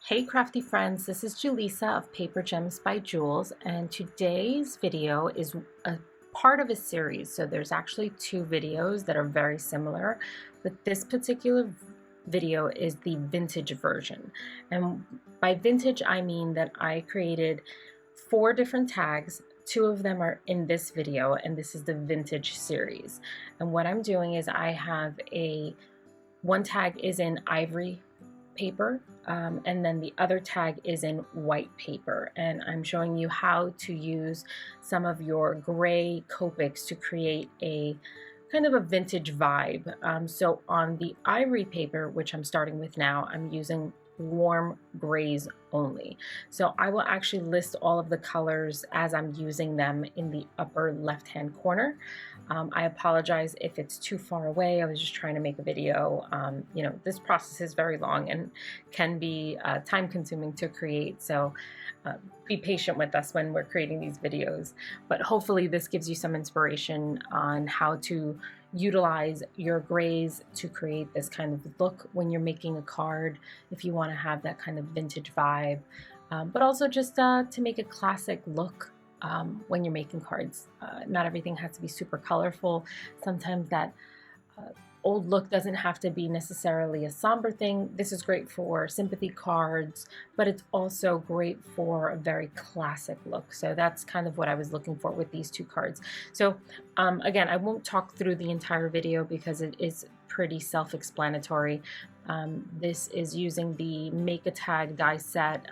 Hey Crafty Friends, this is Julissa of Paper Gems by Jules, and today's video is a part of a series. So there's actually two videos that are very similar, but this particular video is the vintage version. And by vintage, I mean that I created 4 different tags. 2 of them are in this video, and this is the vintage series. And what I'm doing is I have one tag is in ivory paper, and then the other tag is in white paper, and I'm showing you how to use some of your gray Copics to create a kind of a vintage vibe. So on the ivory paper, which I'm starting with now, I'm using warm grays only. So I will actually list all of the colors as I'm using them in the upper left hand corner. I apologize if it's too far away. I was just trying to make a video. You know, this process is very long and can be time consuming to create. So be patient with us when we're creating these videos. But hopefully this gives you some inspiration on how to utilize your grays to create this kind of look when you're making a card, if you want to have that kind of vintage vibe, but also just to make a classic look when you're making cards. Not everything has to be super colorful. Sometimes that old look doesn't have to be necessarily a somber thing. This is great for sympathy cards, but it's also great for a very classic look. So that's kind of what I was looking for with these 2 cards. So again, I won't talk through the entire video because it is pretty self-explanatory. This is using the Make a Tag die set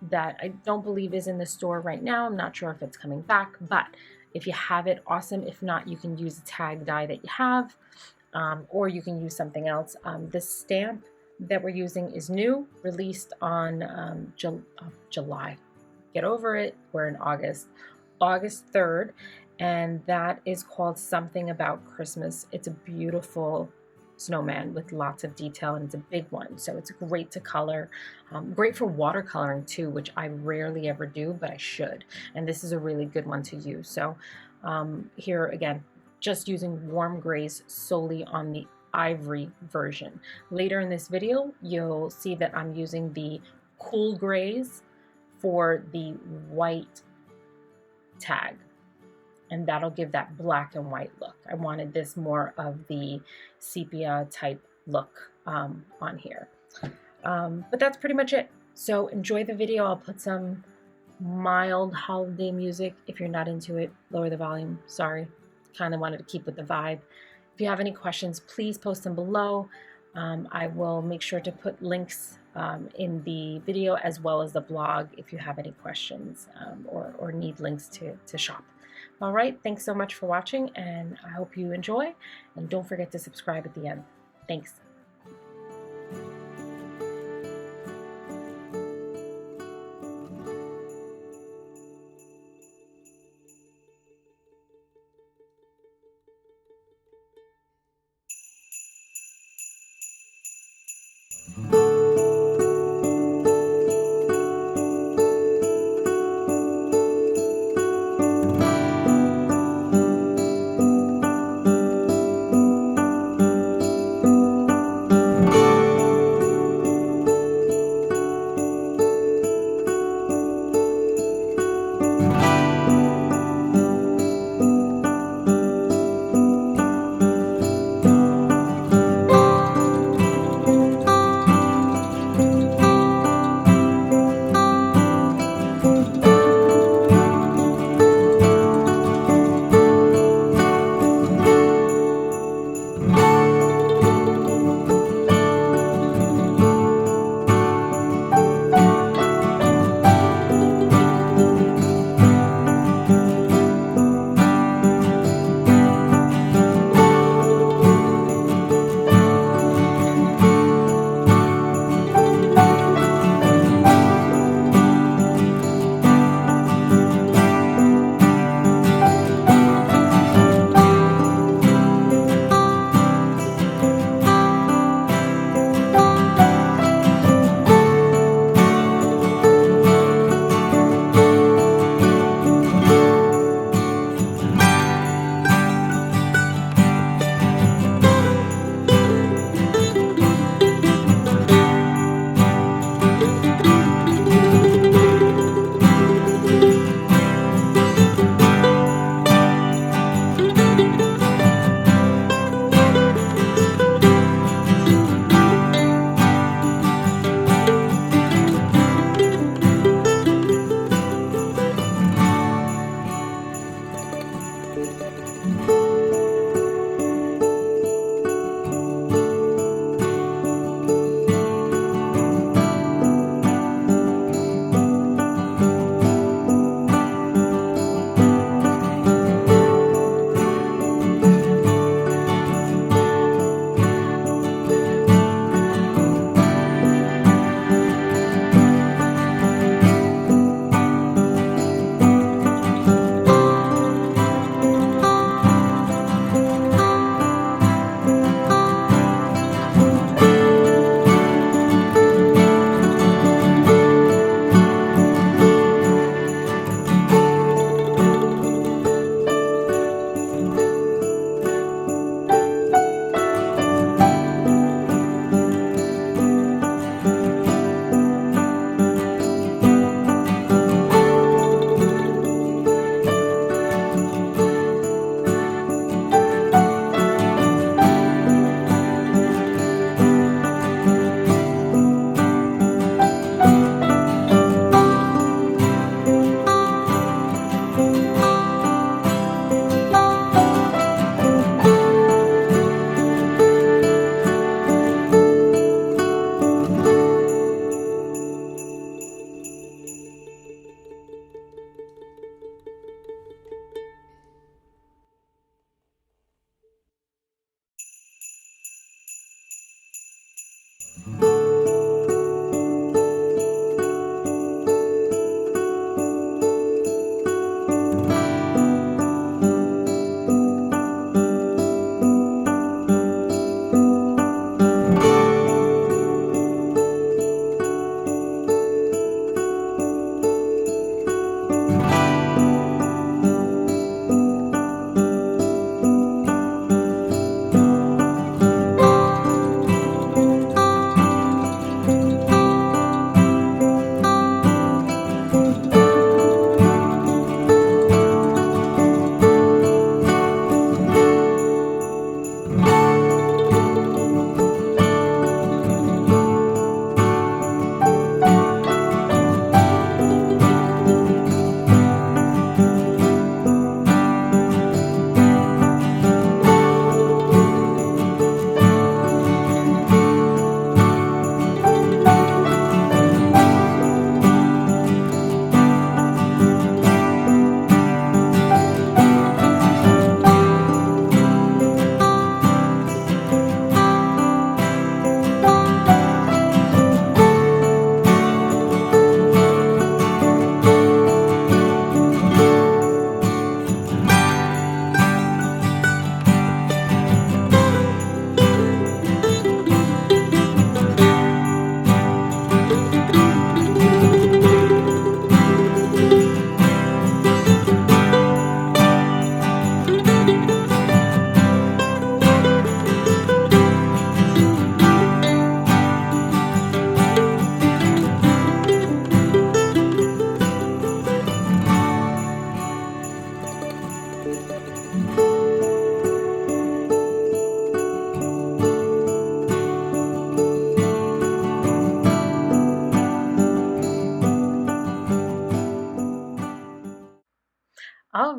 that I don't believe is in the store right now. I'm not sure if it's coming back, but if you have it, awesome. If not, you can use a tag die that you have, or you can use something else. The stamp that we're using is new, released on July. Get over it, we're in August 3rd, and that is called Something About Christmas. It's a beautiful snowman with lots of detail, and it's a big one, so it's great to color. Great for watercoloring too, which I rarely ever do, but I should, and this is a really good one to use. So here again, just using warm grays solely on the ivory version. Later in this video, you'll see that I'm using the cool grays for the white tag, and that'll give that black and white look. I wanted this more of the sepia type look on here. But that's pretty much it. So enjoy the video. I'll put some mild holiday music. If you're not into it, lower the volume. Sorry. Kind of wanted to keep with the vibe. If you have any questions, please post them below. I will make sure to put links in the video as well as the blog if you have any questions or need links to shop. All right, thanks so much for watching, and I hope you enjoy, and don't forget to subscribe at the end. Thanks.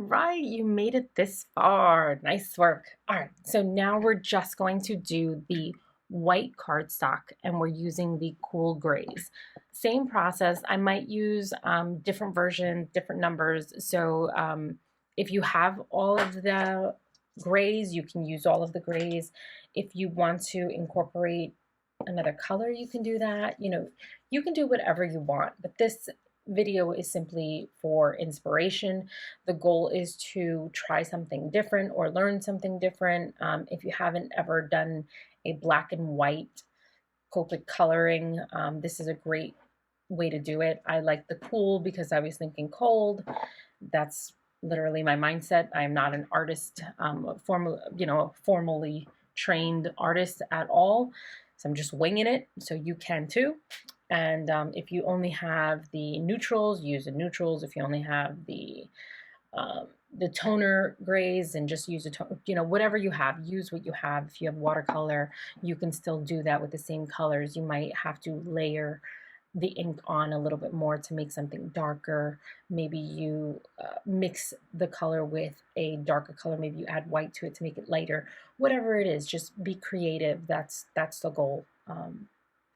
right, you made it this far. Nice work. All right, so now we're just going to do the white cardstock and we're using the cool grays. Same process. I might use different versions, different numbers. So if you have all of the grays, you can use all of the grays. If you want to incorporate another color, you can do that. You know, you can do whatever you want, but this video is simply for inspiration. The goal is to try something different or learn something different. If you haven't ever done a black and white Copic coloring, this is a great way to do it. I like the cool because I was thinking cold. That's literally my mindset. I am not an artist, formally trained artist at all. So I'm just winging it. So you can too. And if you only have the neutrals, use the neutrals. If you only have the toner grays, and just use a tone, whatever you have, use what you have. If you have watercolor, you can still do that with the same colors. You might have to layer the ink on a little bit more to make something darker. Maybe you mix the color with a darker color. Maybe you add white to it to make it lighter. Whatever it is, just be creative. That's the goal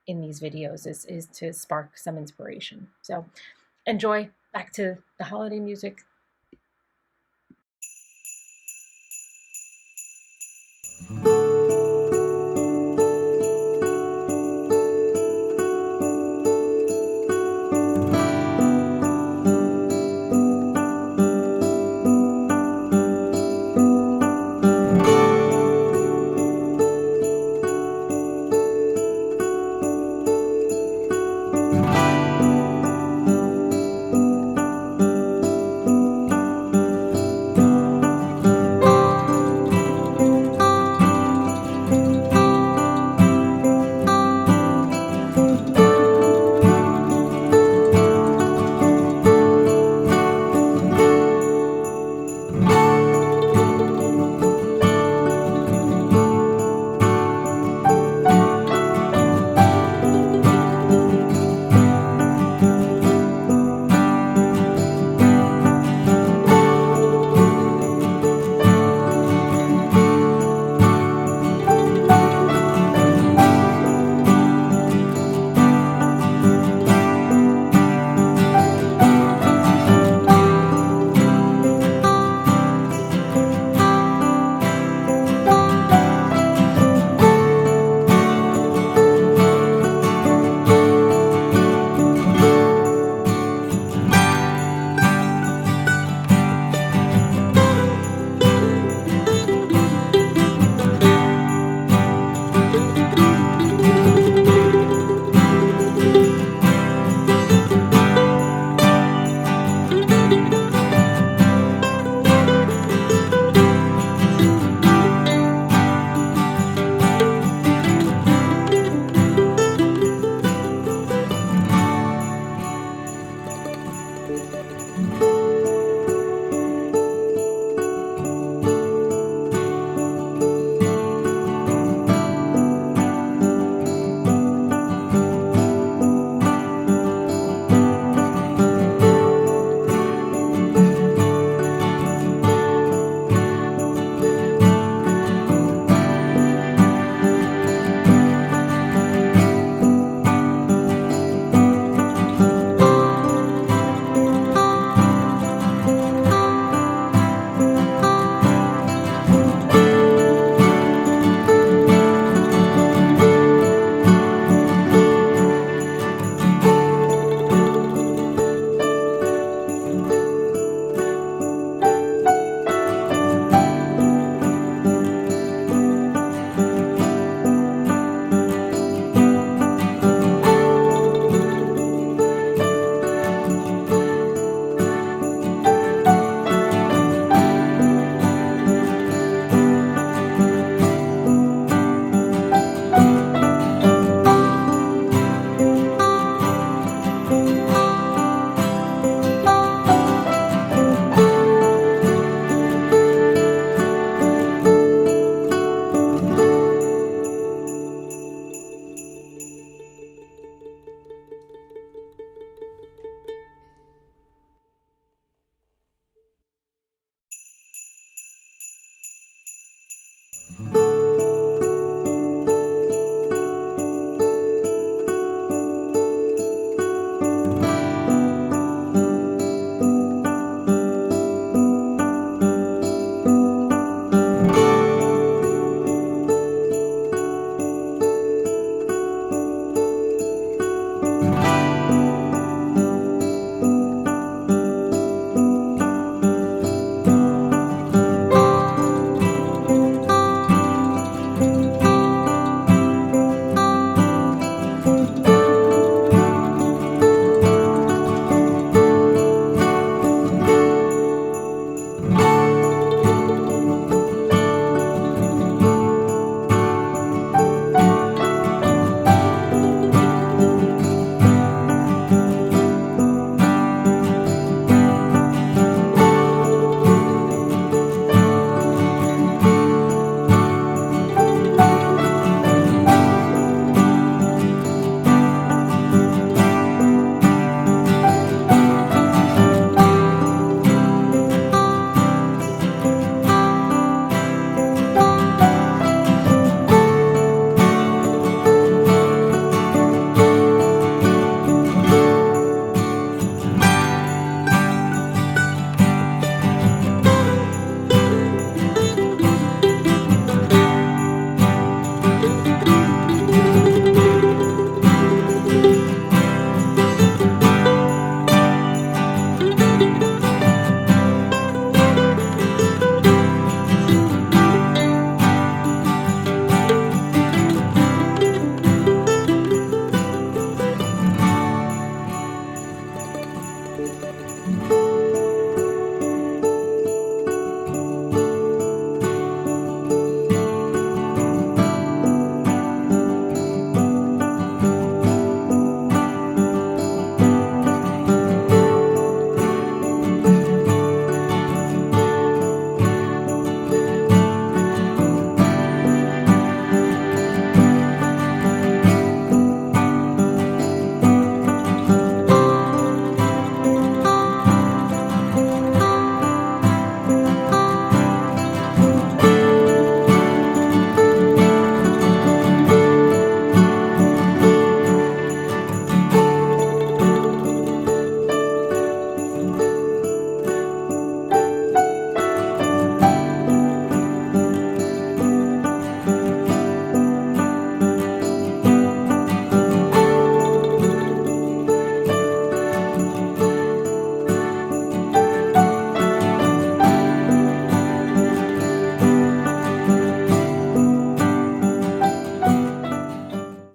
in these videos, is to spark some inspiration. So enjoy. Back to the holiday music.